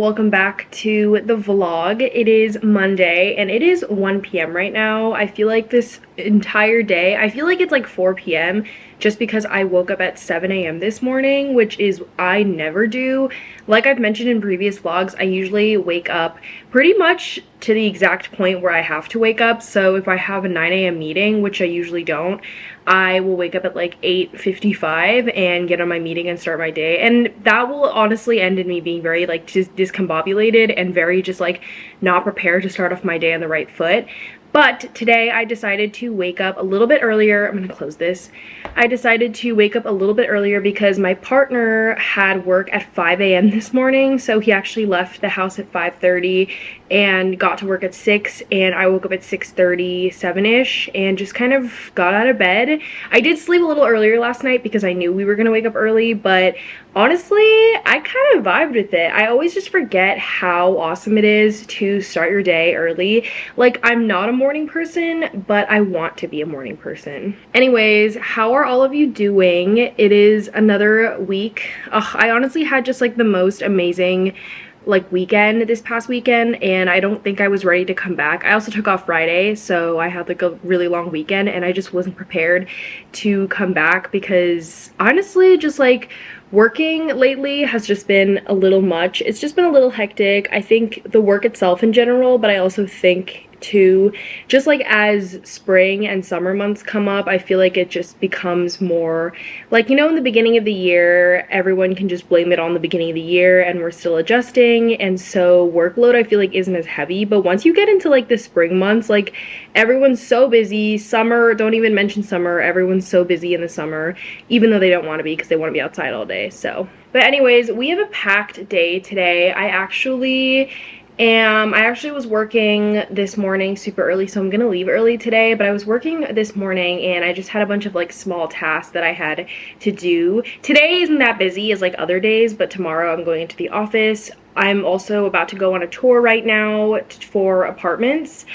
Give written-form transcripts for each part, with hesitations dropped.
welcome back to the vlog. It is Monday and it is 1 p.m. right now. I feel like this entire day, I feel like it's like 4 p.m. just because I woke up at 7 a.m. this morning, which is I never do. Like I've mentioned in previous vlogs, I usually wake up pretty much to the exact point where I have to wake up. So if I have a 9 a.m. meeting, which I usually don't, I will wake up at like 8:55 and get on my meeting and start my day. And that will honestly end in me being very like just discombobulated and very just like not prepared to start off my day on the right foot. But today I decided to wake up a little bit earlier. I'm gonna close this. I decided to wake up a little bit earlier because my partner had work at 5 a.m. this morning. So he actually left the house at 5:30 and got to work at 6, and I woke up at 6:37ish and just kind of got out of bed. I did sleep a little earlier last night because I knew we were gonna wake up early, but honestly, I kind of vibed with it. I always just forget how awesome it is to start your day early. Like, I'm not a morning person, but I want to be a morning person. Anyways, how are all of you doing? It is another week. Ugh, I honestly had just like the most amazing like weekend this past weekend, and I don't think I was ready to come back. I also took off Friday, so I had like a really long weekend and I just wasn't prepared to come back because honestly just like working lately has just been a little much. It's just been a little hectic. I think the work itself in general, but I also think too, just like as spring and summer months come up, I feel like it just becomes more like, you know, in the beginning of the year, everyone can just blame it on the beginning of the year and we're still adjusting, and so workload I feel like isn't as heavy. But once you get into like the spring months, like everyone's so busy. Summer, don't even mention summer, everyone's so busy in the summer, even though they don't want to be because they want to be outside all day. So, but anyways, we have a packed day today. I actually was working this morning super early, so I'm gonna leave early today, but I was working this morning and I just had a bunch of like small tasks that I had to do. Today isn't that busy as like other days, but tomorrow I'm going into the office. I'm also about to go on a tour right now for apartments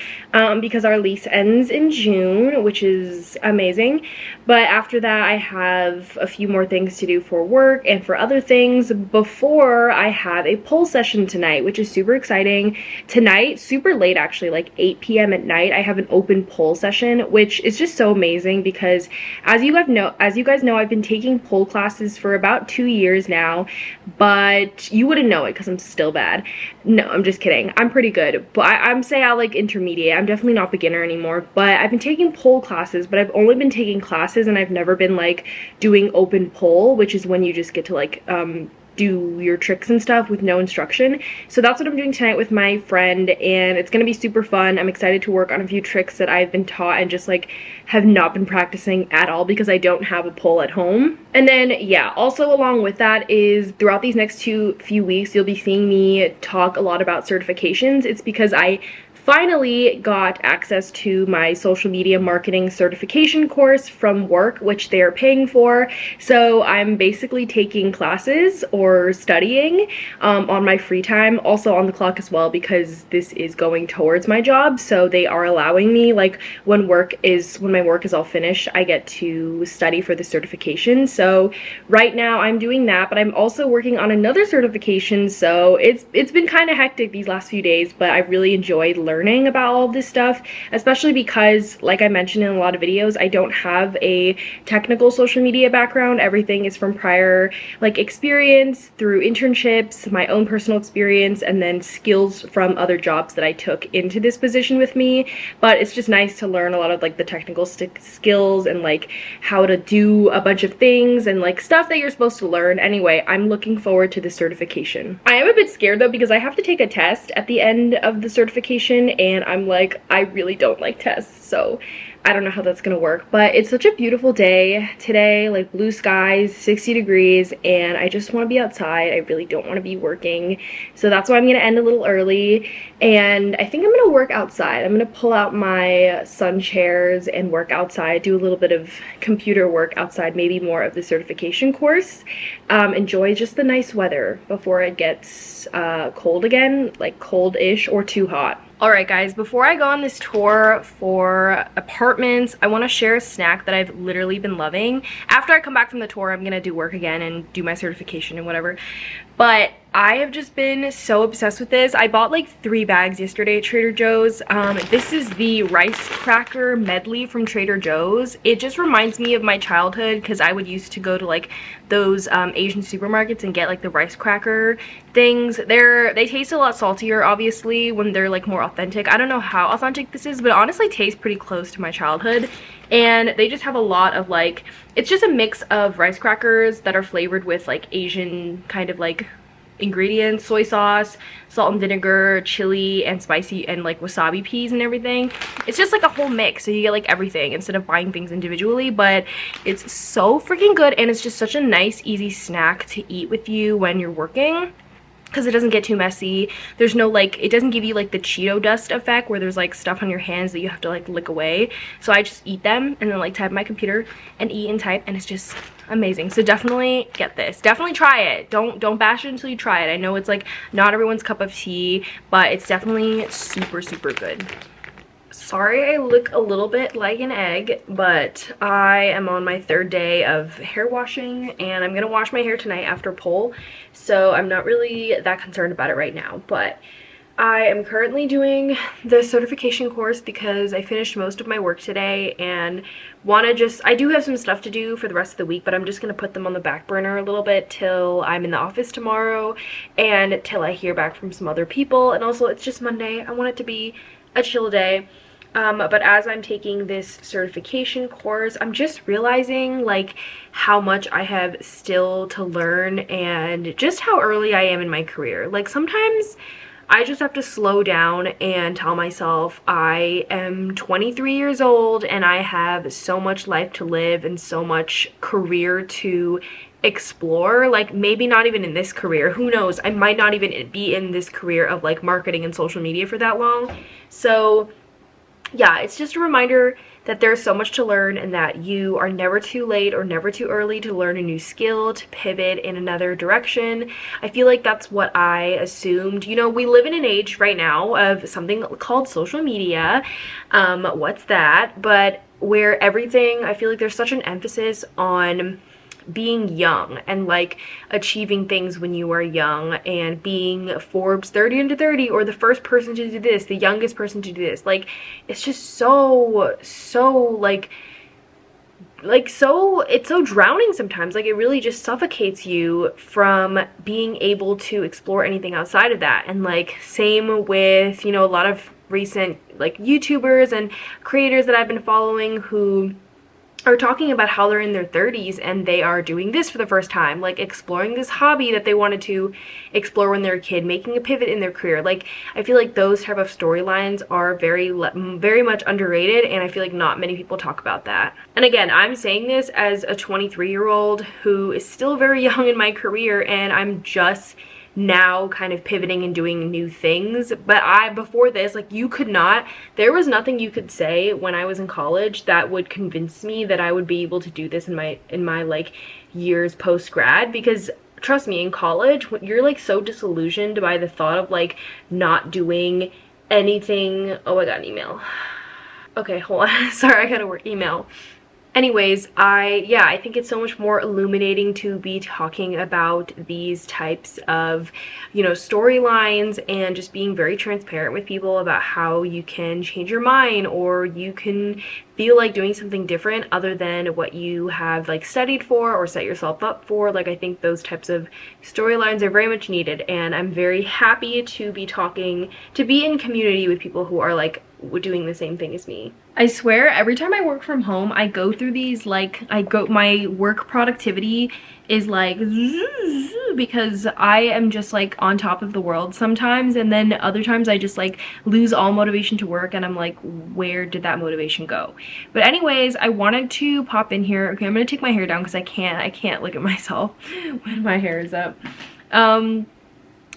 because our lease ends in June, which is amazing. But after that, I have a few more things to do for work and for other things before I have a pole session tonight, which is super exciting. Tonight, super late actually, like 8 p.m. at night, I have an open pole session, which is just so amazing because as you guys know, I've been taking pole classes for about 2 years now, but you wouldn't know it because I'm still bad. No, I'm just kidding. I'm pretty good, but I'm say I like intermediate. I'm definitely not beginner anymore, but I've been taking pole classes, but I've only been taking classes and I've never been like doing open pole, which is when you just get to like do your tricks and stuff with no instruction. So that's what I'm doing tonight with my friend, and it's gonna be super fun. I'm excited to work on a few tricks that I've been taught and just like have not been practicing at all because I don't have a pole at home. And then yeah, also along with that is throughout these next few weeks, you'll be seeing me talk a lot about certifications. It's because I finally got access to my social media marketing certification course from work, which they are paying for. So I'm basically taking classes or studying on my free time, also on the clock as well, because this is going towards my job. So they are allowing me, like when my work is all finished, I get to study for the certification. So right now I'm doing that, but I'm also working on another certification. So it's been kind of hectic these last few days, but I've really enjoyed learning about all of this stuff, especially because, like I mentioned in a lot of videos, I don't have a technical social media background. Everything is from prior like experience through internships, my own personal experience, and then skills from other jobs that I took into this position with me. But it's just nice to learn a lot of like the technical skills and like how to do a bunch of things and like stuff that you're supposed to learn. Anyway, I'm looking forward to the certification. I am a bit scared though because I have to take a test at the end of the certification, and I'm like, I really don't like tests, so I don't know how that's gonna work. But it's such a beautiful day today, like blue skies, 60 degrees, and I just want to be outside. I really don't want to be working, so that's why I'm gonna end a little early. And I think I'm gonna work outside. I'm gonna pull out my sun chairs and work outside, do a little bit of computer work outside, maybe more of the certification course. Enjoy just the nice weather before it gets cold again, like cold-ish or too hot. Alright guys, before I go on this tour for apartments, I want to share a snack that I've literally been loving. After I come back from the tour, I'm going to do work again and do my certification and whatever. But I have just been so obsessed with this. I bought like 3 bags yesterday at Trader Joe's. This is the rice cracker medley from Trader Joe's. It just reminds me of my childhood because I would used to go to like those Asian supermarkets and get like the rice cracker things. They taste a lot saltier obviously when they're like more authentic. I don't know how authentic this is, but it honestly tastes pretty close to my childhood. And they just have a lot of like, it's just a mix of rice crackers that are flavored with like Asian kind of like ingredients, soy sauce, salt and vinegar, chili, and spicy, and like wasabi peas and everything. It's just like a whole mix, so you get like everything instead of buying things individually. But it's so freaking good, and it's just such a nice easy snack to eat with you when you're working, because it doesn't get too messy. There's no like, it doesn't give you like the Cheeto dust effect where there's like stuff on your hands that you have to like lick away. So I just eat them and then like type on my computer and eat and type, and it's just amazing. So definitely get this, definitely try it. Don't bash it until you try it. I know it's like not everyone's cup of tea, but it's definitely super good. Sorry I look a little bit like an egg, but I am on my 3rd day of hair washing, and I'm gonna wash my hair tonight after pole, so I'm not really that concerned about it right now. But I am currently doing the certification course because I finished most of my work today and I do have some stuff to do for the rest of the week, but I'm just gonna put them on the back burner a little bit till I'm in the office tomorrow and till I hear back from some other people. And also it's just Monday, I want it to be a chill day. But as I'm taking this certification course, I'm just realizing like how much I have still to learn and just how early I am in my career. Like sometimes I just have to slow down and tell myself I am 23 years old and I have so much life to live and so much career to explore. Like maybe not even in this career, who knows, I might not even be in this career of like marketing and social media for that long. So yeah, it's just a reminder that there's so much to learn and that you are never too late or never too early to learn a new skill, to pivot in another direction. I feel like that's what I assumed. You know, we live in an age right now of something called social media. What's that? But where everything, I feel like there's such an emphasis on being young and like achieving things when you are young and being Forbes 30 under 30 or the first person to do this, the youngest person to do this. Like it's just so it's so drowning sometimes. Like it really just suffocates you from being able to explore anything outside of that. And like same with, you know, a lot of recent like YouTubers and creators that I've been following who are talking about how they're in their 30s and they are doing this for the first time, like exploring this hobby that they wanted to explore when they were a kid, making a pivot in their career. Like I feel like those type of storylines are very much underrated, and I feel like not many people talk about that. And again, I'm saying this as a 23-year-old who is still very young in my career, and I'm just now kind of pivoting and doing new things. But before this, like there was nothing you could say when I was in college that would convince me that I would be able to do this in my like years post grad. Because trust me, in college you're like so disillusioned by the thought of like not doing anything. Oh, I got an email. Okay, hold on. Sorry, I got a work email. Anyways, I think it's so much more illuminating to be talking about these types of, you know, storylines and just being very transparent with people about how you can change your mind or you can feel like doing something different other than what you have like studied for or set yourself up for. Like I think those types of storylines are very much needed, and I'm very happy to be in community with people who are like doing the same thing as me. I swear every time I work from home I go through these like my work productivity is like because I am just like on top of the world sometimes, and then other times I just like lose all motivation to work and I'm like, where did that motivation go? But anyways, I wanted to pop in here. Okay, I'm gonna take my hair down because I can't look at myself when my hair is up.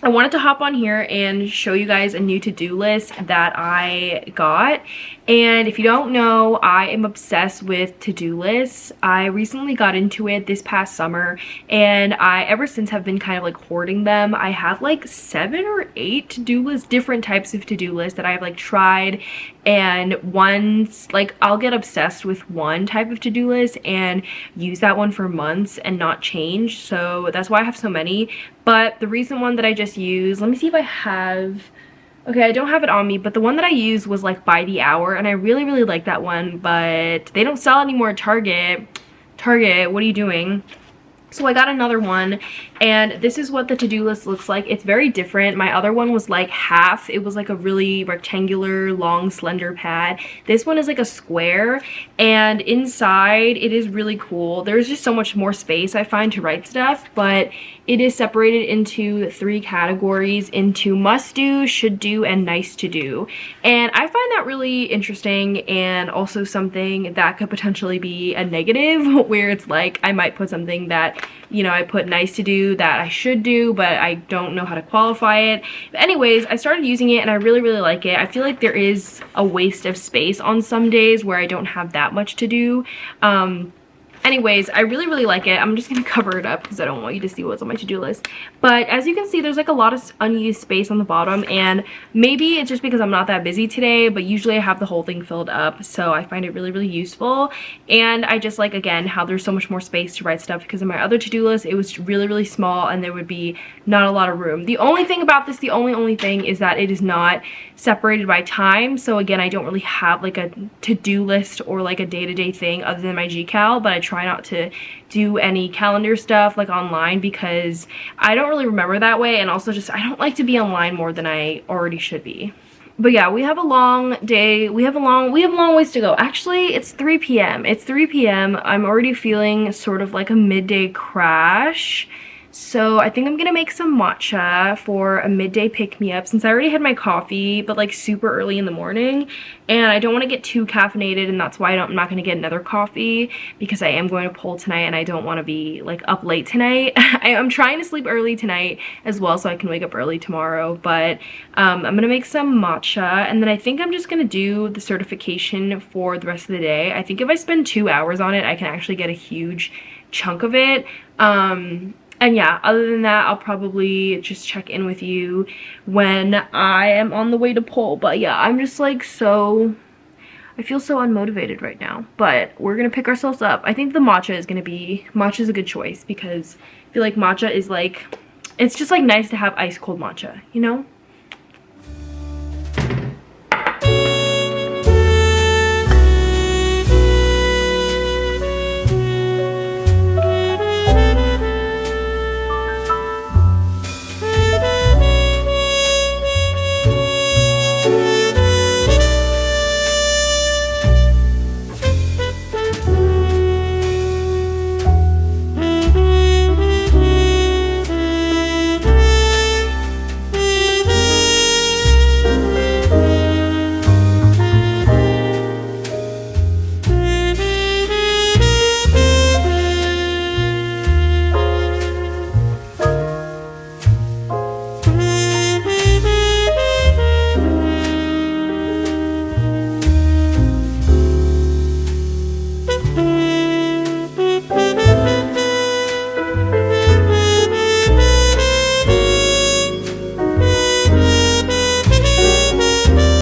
I wanted to hop on here and show you guys a new to-do list that I got. And if you don't know, I am obsessed with to-do lists. I recently got into it this past summer, and I ever since have been kind of like hoarding them. I have like 7 or 8 to-do lists, different types of to-do lists that I've like tried, and once like I'll get obsessed with one type of to-do list and use that one for months and not change. So that's why I have so many. But the recent one that I just used, let me see if I have, okay, I don't have it on me, but the one that I used was like by the hour, and I really, really like that one, but they don't sell anymore at Target. Target, what are you doing? So I got another one, and this is what the to-do list looks like. It's very different. My other one was like half. It was like a really rectangular, long, slender pad. This one is like a square, and inside it is really cool. There's just so much more space I find to write stuff, but it is separated into 3 categories, into must do, should do, and nice to do. And I find that really interesting, and also something that could potentially be a negative, where it's like I might put something that, you know, I put nice to do that I should do, but I don't know how to qualify it. But anyways, I started using it and I really, really like it. I feel like there is a waste of space on some days where I don't have that much to do. Anyways, I really, really like it. I'm just gonna cover it up because I don't want you to see what's on my to-do list. But as you can see, there's like a lot of unused space on the bottom, and maybe it's just because I'm not that busy today, but usually I have the whole thing filled up, so I find it really, really useful. And I just like, again, how there's so much more space to write stuff, because in my other to-do list, it was really, really small and there would be not a lot of room. The only thing about this, the only thing is that it is not separated by time. So again, I don't really have like a to-do list or like a day-to-day thing other than my GCal, but I try not to do any calendar stuff like online because I don't really remember that way, and also just I don't like to be online more than I already should be. But yeah, we have a long day. We have a long ways to go. Actually, it's 3 p.m. It's 3 p.m. I'm already feeling sort of like a midday crash. So I think I'm gonna make some matcha for a midday pick-me-up, since I already had my coffee, but like super early in the morning, and I don't want to get too caffeinated, and that's why I'm not gonna get another coffee, because I am going to pull tonight and I don't want to be like up late tonight. I'm trying to sleep early tonight as well so I can wake up early tomorrow, but I'm gonna make some matcha, and then I think I'm just gonna do the certification for the rest of the day. I think if I spend 2 hours on it, I can actually get a huge chunk of it. And yeah, other than that, I'll probably just check in with you when I am on the way to pull. But yeah, I'm just like I feel so unmotivated right now. But we're gonna pick ourselves up. I think the matcha is a good choice, because I feel like matcha is like, it's just like nice to have ice cold matcha, you know?